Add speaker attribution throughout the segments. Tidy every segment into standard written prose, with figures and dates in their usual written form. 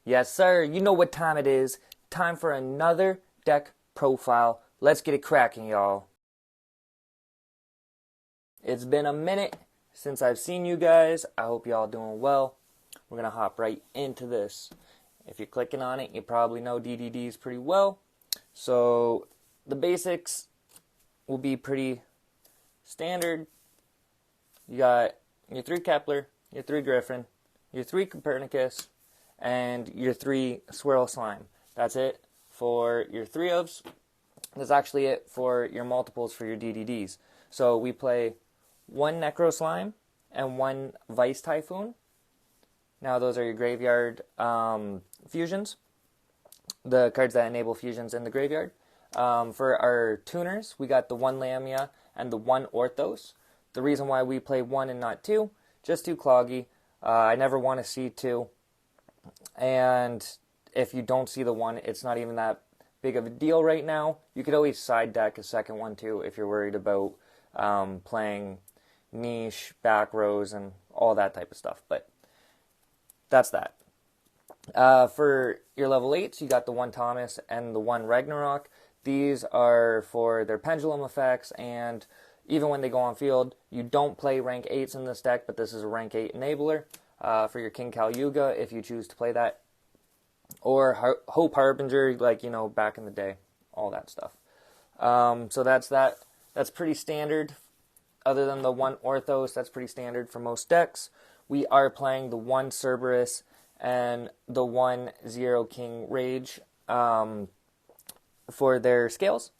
Speaker 1: Yes, sir. You know what time it is. Time for another deck profile. Let's get it cracking, y'all. It's been a minute since I've seen you guys. I hope y'all doing well. We're going to hop right into this. If you're clicking on it, you probably know DDDs pretty well. So the basics will be pretty standard. You got your 3 Kepler, your 3 Griffin, your 3 Copernicus, and your 3 Swirl Slime. That's it for your 3 ofs. That's actually it for your multiples for your DDDs. So we play 1 Necro Slime and 1 Vice Typhoon. Now those are your graveyard fusions, the cards that enable fusions in the graveyard. For our tuners, we got the 1 Lamia and the 1 Orthos. The reason why we play 1 and not 2, just too cloggy. I never want to see 2. And if you don't see the 1, it's not even that big of a deal right now. You could always side deck a second one too if you're worried about playing niche, back rows, and all that type of stuff. But that's that. For your level 8s, you got the 1 Thomas and the 1 Ragnarok. These are for their pendulum effects, and even when they go on field, you don't play rank 8s in this deck, but this is a rank 8 enabler for your King Kal Yuga if you choose to play that. Or Hope Harbinger, like, you know, back in the day, all that stuff. So that's that. That's pretty standard. Other than the 1 Orthos, that's pretty standard for most decks. We are playing the 1 Cerberus and the 1 Zero King Rage for their scales.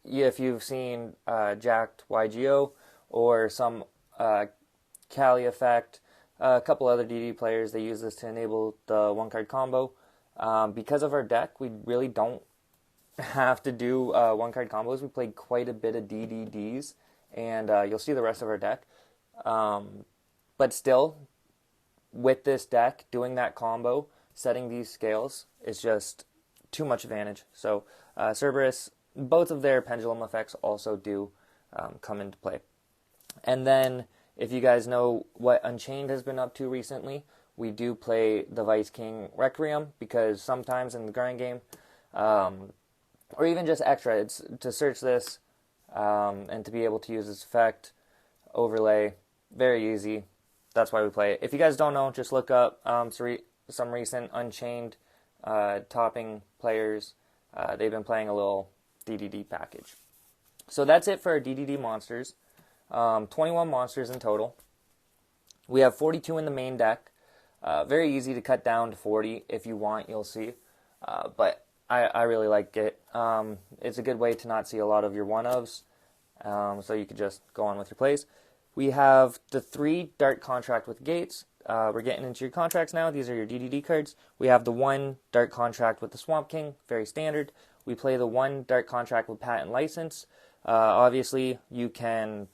Speaker 1: If you've seen Jacked YuGiOh or some Kali effect, a couple other DD players, they use this to enable the 1-card combo. Because of our deck, we really don't have to do 1-card combos. We played quite a bit of DDDs, and you'll see the rest of our deck. But still, with this deck, doing that combo, setting these scales, is just too much advantage. So Cerberus, both of their pendulum effects also do come into play. And then, if you guys know what Unchained has been up to recently, we do play the Vice King Requiem, because sometimes in the grind game, or even just extra, it's to search this and to be able to use this effect, overlay, very easy. That's why we play it. If you guys don't know, just look up some recent Unchained topping players. They've been playing a little DDD package. So that's it for our DDD monsters. 21 monsters in total. We have 42 in the main deck. Very easy to cut down to 40 if you want, you'll see. But I really like it. It's a good way to not see a lot of your one-ofs, so you could just go on with your plays. We have the 3 Dark Contract with Gates. We're getting into your contracts now. These are your DDD cards. We have the 1 Dark Contract with the Swamp King, very standard. We play the 1 Dark Contract with Patent License. Obviously, you can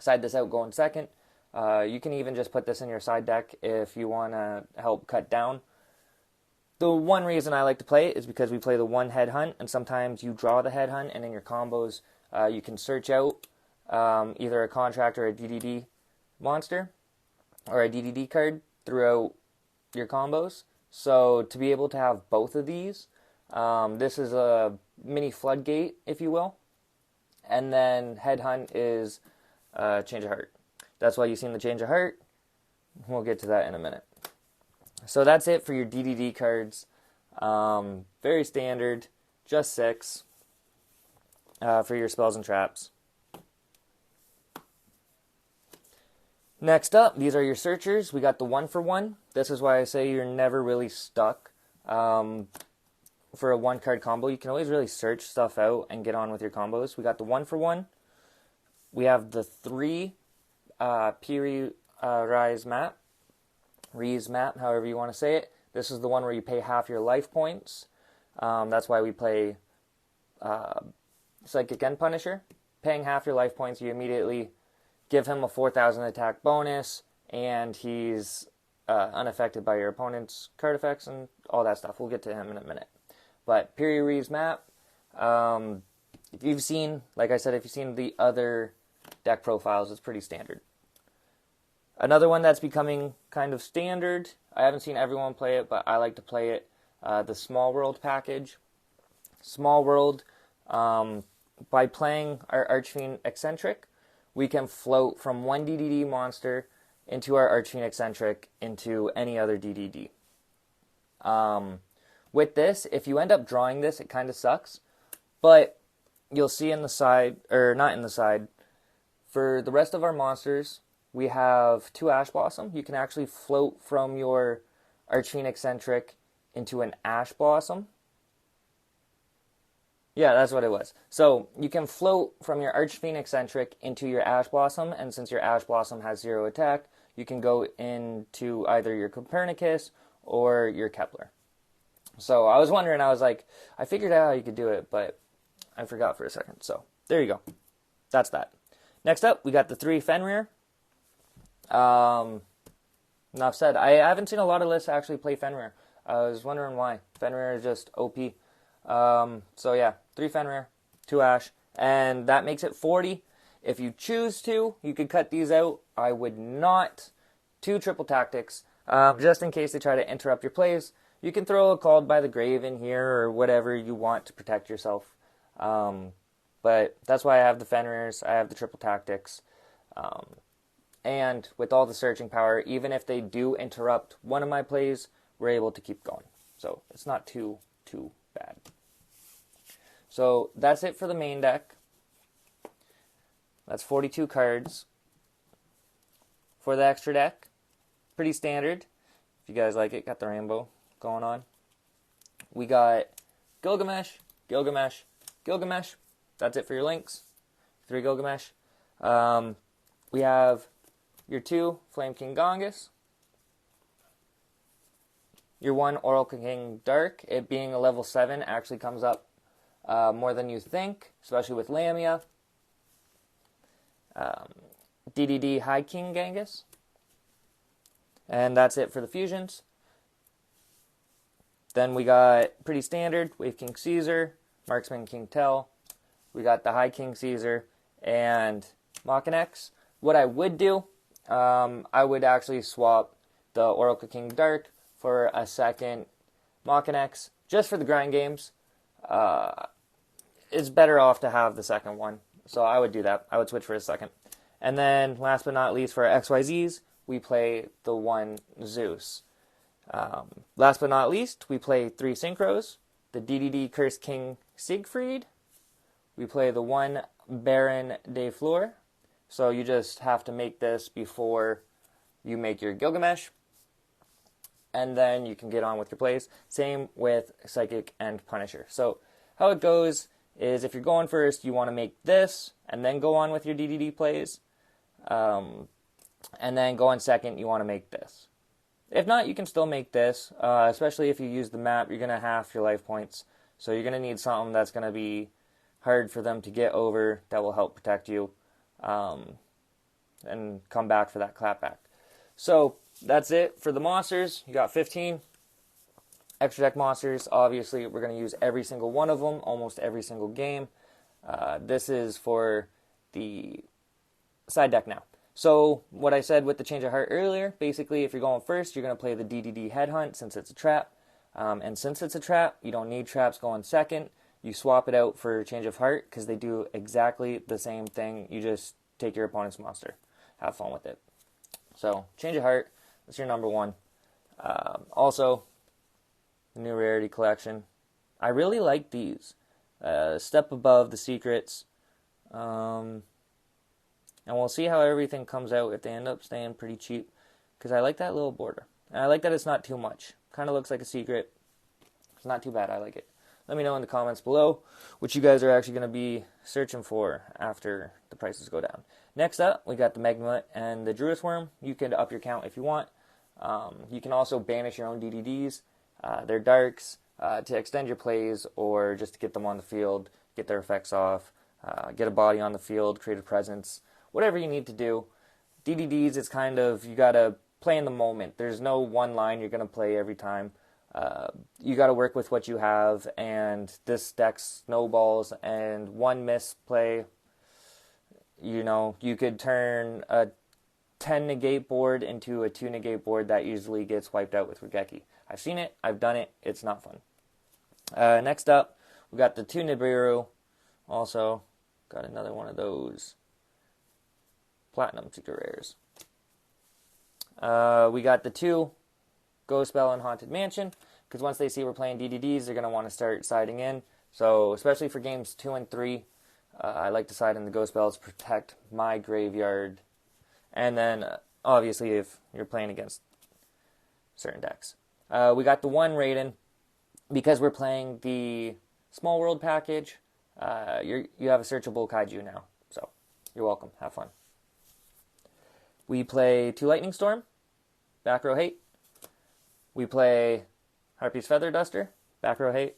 Speaker 1: side this out going second. You can even just put this in your side deck if you want to help cut down. The one reason I like to play it is because we play the 1 Headhunt, and sometimes you draw the Headhunt, and in your combos, you can search out either a contract or a DDD monster, or a DDD card throughout your combos. So to be able to have both of these, this is a mini floodgate, if you will. And then Headhunt is Change of Heart. That's why you've seen the Change of Heart. We'll get to that in a minute. So that's it for your DDD cards. Very standard, just 6 for your spells and traps. Next up, these are your searchers. We got the 1-for-1. This is why I say you're never really stuck for a 1-card combo. You can always really search stuff out and get on with your combos. We got the 1-for-1. We have the 3 Reeze map, however you want to say it. This is the one where you pay half your life points. That's why we play Psychic End Punisher. Paying half your life points, you immediately give him a 4,000 attack bonus, and he's unaffected by your opponent's card effects and all that stuff. We'll get to him in a minute. But Reeze map, if you've seen, like I said, if you've seen the other deck profiles, it's pretty standard. Another one that's becoming kind of standard, I haven't seen everyone play it, but I like to play it, the Small World package. Small World, by playing our Archfiend Eccentric, we can float from one DDD monster into our Archfiend Eccentric into any other DDD. With this, if you end up drawing this, it kind of sucks, but you'll see in the side, or not in the side, for the rest of our monsters, we have 2 Ash Blossom. You can actually float from your Archfiend Eccentric into an Ash Blossom. Yeah, that's what it was. So you can float from your Archfiend Eccentric into your Ash Blossom, and since your Ash Blossom has 0 attack, you can go into either your Copernicus or your Kepler. So I was wondering, I was like, I figured out how you could do it, but I forgot for a second. So there you go. That's that. Next up, we got the 3 Fenrir. Enough said. I haven't seen a lot of lists actually play Fenrir. I was wondering why. Fenrir is just OP. So yeah, 3 Fenrir, 2 Ash, and that makes it 40. If you choose to, you could cut these out. I would not. 2 Triple Tactics, just in case they try to interrupt your plays. You can throw a Called by the Grave in here or whatever you want to protect yourself. But that's why I have the Fenrirs, I have the Triple Tactics. And with all the searching power, even if they do interrupt one of my plays, we're able to keep going. So it's not too bad. So that's it for the main deck. That's 42 cards. For the extra deck, pretty standard. If you guys like it, got the rainbow going on. We got Gilgamesh, Gilgamesh, Gilgamesh. That's it for your links. 3 Gilgamesh. We have your 2 Flame King Gongus. Your 1 Oracle King Dark. It being a level 7 actually comes up more than you think, especially with Lamia. DDD High King Genghis. And that's it for the fusions. Then we got pretty standard Wave King Caesar, Marksman King Tell. We got the High King Caesar and Mach X. What I would do, I would actually swap the Oracle King Dark for a second Mach X, just for the grind games. It's better off to have the second one, so I would do that. I would switch for a second. And then, last but not least, for our XYZs, we play the 1 Zeus. Last but not least, we play 3 Synchros. The DDD Curse King Siegfried. We play the 1 Baron de Fleur. So you just have to make this before you make your Gilgamesh. And then you can get on with your plays. Same with Psychic and Punisher. So how it goes is if you're going first, you want to make this and then go on with your DDD plays. And then go on second, you want to make this. If not, you can still make this, especially if you use the map, you're going to half your life points. So you're going to need something that's going to be hard for them to get over, that will help protect you, and come back for that clapback. So that's it for the monsters. You got 15 extra deck monsters. Obviously, we're going to use every single one of them, almost every single game. This is for the side deck now. So what I said with the Change of Heart earlier, basically if you're going first, you're going to play the DDD Headhunt since it's a trap. And since it's a trap, you don't need traps going second. You swap it out for Change of Heart because they do exactly the same thing. You just take your opponent's monster. Have fun with it. So Change of Heart, that's your number 1. Also, the new Rarity Collection. I really like these. Step above the secrets. And we'll see how everything comes out if they end up staying pretty cheap. Because I like that little border. And I like that it's not too much. Kind of looks like a secret. It's not too bad. I like it. Let me know in the comments below what you guys are actually going to be searching for after the prices go down. Next up, we got the Megmut and the Druid Worm. You can up your count if you want. You can also banish your own DDDs. They're darks to extend your plays or just to get them on the field, get their effects off, get a body on the field, create a presence. Whatever you need to do. DDDs, it's kind of, you got to play in the moment. There's no one line you're going to play every time. You got to work with what you have, and this deck snowballs, and one misplay, you know, you could turn a 10 negate board into a 2 negate board that usually gets wiped out with Regeki. I've seen it, I've done it, it's not fun. Next up, we got the 2 nibiru. Also, got another one of those platinum secret rares. We got the 2 Ghost Spell and Haunted Mansion, because once they see we're playing DDDs, they're going to want to start siding in. So, especially for games 2 and 3, I like to side in the Ghost Spells to protect my graveyard. And then, obviously, if you're playing against certain decks. We got the 1 Raiden, because we're playing the Small World package. You have a searchable kaiju now, so you're welcome. Have fun. We play 2 Lightning Storm, back row hate. We play Harpy's Feather Duster, back row hate.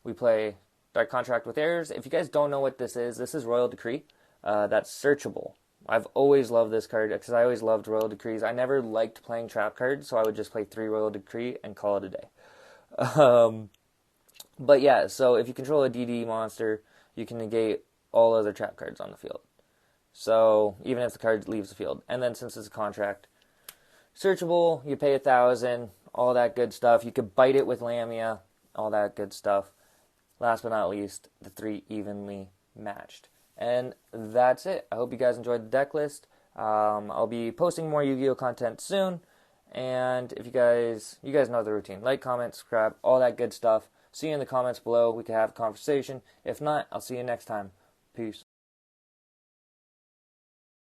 Speaker 1: We play Dark Contract with Errors. If you guys don't know what this is Royal Decree. That's searchable. I've always loved this card because I always loved Royal Decrees. I never liked playing trap cards, so I would just play 3 Royal Decree and call it a day. But yeah, so if you control a DD monster, you can negate all other trap cards on the field. So even if the card leaves the field. And then since it's a contract, searchable, you pay 1,000, all that good stuff. You could bite it with Lamia, all that good stuff. Last but not least, the 3 evenly matched. And that's it. I hope you guys enjoyed the deck list. I'll be posting more Yu-Gi-Oh content soon. And if you guys know the routine. Like, comment, subscribe, all that good stuff. See you in the comments below. We can have a conversation. If not, I'll see you next time. Peace.